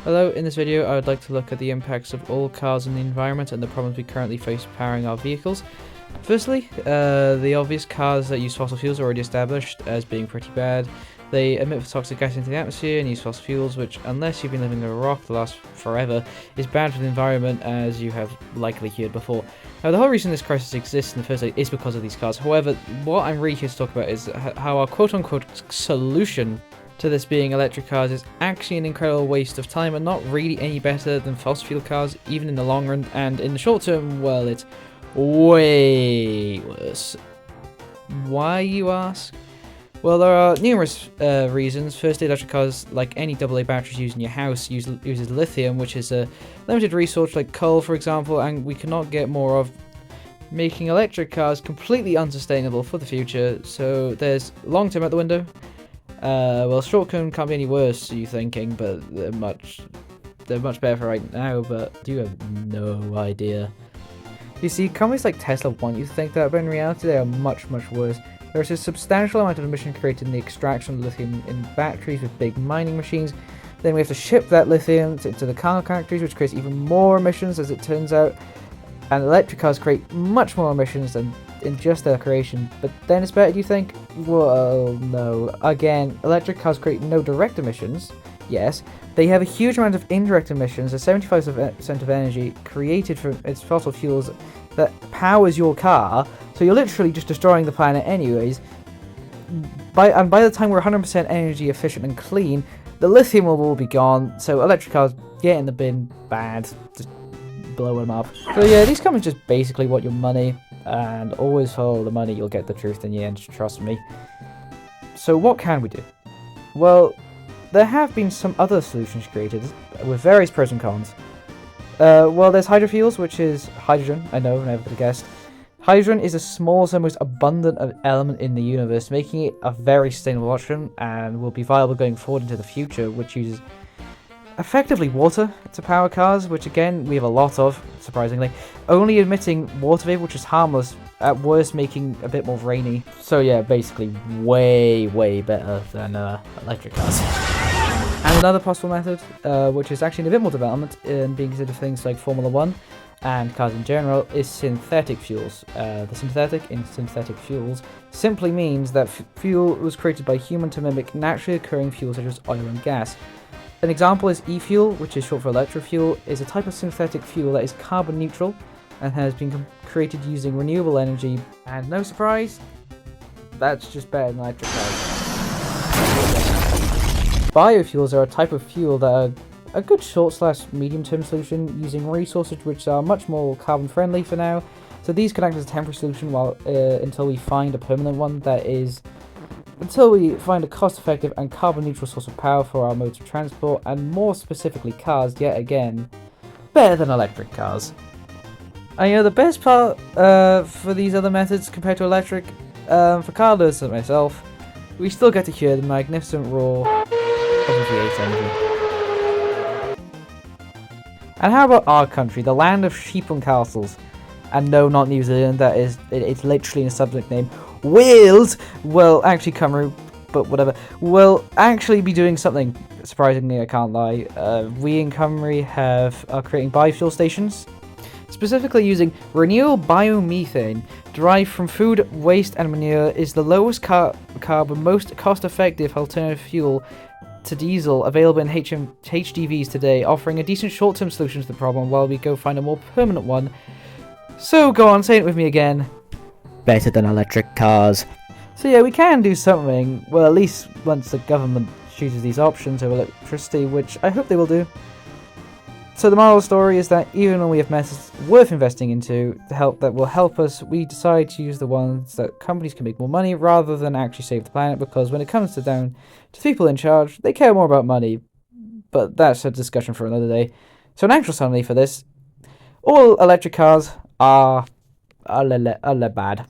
Hello, in this video I would like to look at the impacts of all cars on the environment and the problems we currently face powering our vehicles. Firstly, the obvious cars that use fossil fuels are already established as being pretty bad. They emit toxic gas into the atmosphere and use fossil fuels, which, unless you've been living under a rock the last forever, is bad for the environment, as you have likely heard before. Now, the whole reason this crisis exists in the first place is because of these cars. However, what I'm really here to talk about is how our quote-unquote solution to this being electric cars is actually an incredible waste of time and not really any better than fossil fuel cars, even in the long run, and in the short term, well, it's way worse. Why, you ask? Well, there are numerous reasons. Firstly, electric cars, like any AA batteries used in your house, uses lithium, which is a limited resource like coal, for example, and we cannot get more of, making electric cars completely unsustainable for the future. So there's long term out the window. Well, short term can't be any worse, you're thinking, but they're much better for right now, but you have no idea. You see, companies like Tesla want you to think that, but in reality they are much, much worse. There is a substantial amount of emission created in the extraction of lithium in batteries with big mining machines. Then we have to ship that lithium to the car factories, which creates even more emissions, as it turns out. And electric cars create much more emissions than in just their creation. But then it's better, do you think? Well, no. Again, electric cars create no direct emissions. Yes, they have a huge amount of indirect emissions, as 75% of energy created from its fossil fuels that powers your car, so you're literally just destroying the planet anyways. By the time we're 100% energy efficient and clean, the lithium will all be gone, so electric cars, get in the bin, bad, just blow them up. So yeah, these companies just basically want your money, and always follow the money, you'll get the truth in the end, trust me. So what can we do? Well, there have been some other solutions created, with various pros and cons. Well, there's hydrofuels, which is hydrogen. I know, never could have guessed. Hydrogen is the smallest and most abundant element in the universe, making it a very sustainable option, and will be viable going forward into the future, which uses effectively water to power cars, which again, we have a lot of, surprisingly. Only emitting water vapor, which is harmless, at worst making a bit more rainy. So yeah, basically way, way better than electric cars. And another possible method, which is actually in a bit more development in being considered things like Formula 1 and cars in general, is synthetic fuels. The synthetic in synthetic fuels simply means that fuel was created by human to mimic naturally occurring fuels such as oil and gas. An example is e-fuel, which is short for electrofuel, is a type of synthetic fuel that is carbon neutral and has been created using renewable energy, and no surprise, that's just better than electric cars. Biofuels are a type of fuel that are a good short/medium-term solution, using resources which are much more carbon-friendly for now. So these can act as a temporary solution until we find a permanent one until we find a cost-effective and carbon-neutral source of power for our modes of transport, and more specifically cars, yet again, better than electric cars. And you know, the best part for these other methods compared to electric, for car lovers like myself, we still get to hear the magnificent roar of a V8 engine. And how about our country, the land of sheep and castles? And no, not New Zealand, it's literally in a subject name. Wales, well, actually Cymru, but whatever, will actually be doing something. Surprisingly, I can't lie. We in Cymru are creating biofuel stations, specifically using renewable biomethane derived from food waste and manure. Is the lowest carbon, most cost-effective alternative fuel to diesel available in HDVs today, offering a decent short-term solution to the problem while we go find a more permanent one. So go on, say it with me again. Better than electric cars. So yeah, we can do something, well, at least once the government chooses these options over electricity, which I hope they will do. So the moral of the story is that even when we have methods worth investing into that will help us, we decide to use the ones that companies can make more money rather than actually save the planet, because when it comes down to people in charge, they care more about money. But that's a discussion for another day. So an actual summary for this: all electric cars are bad.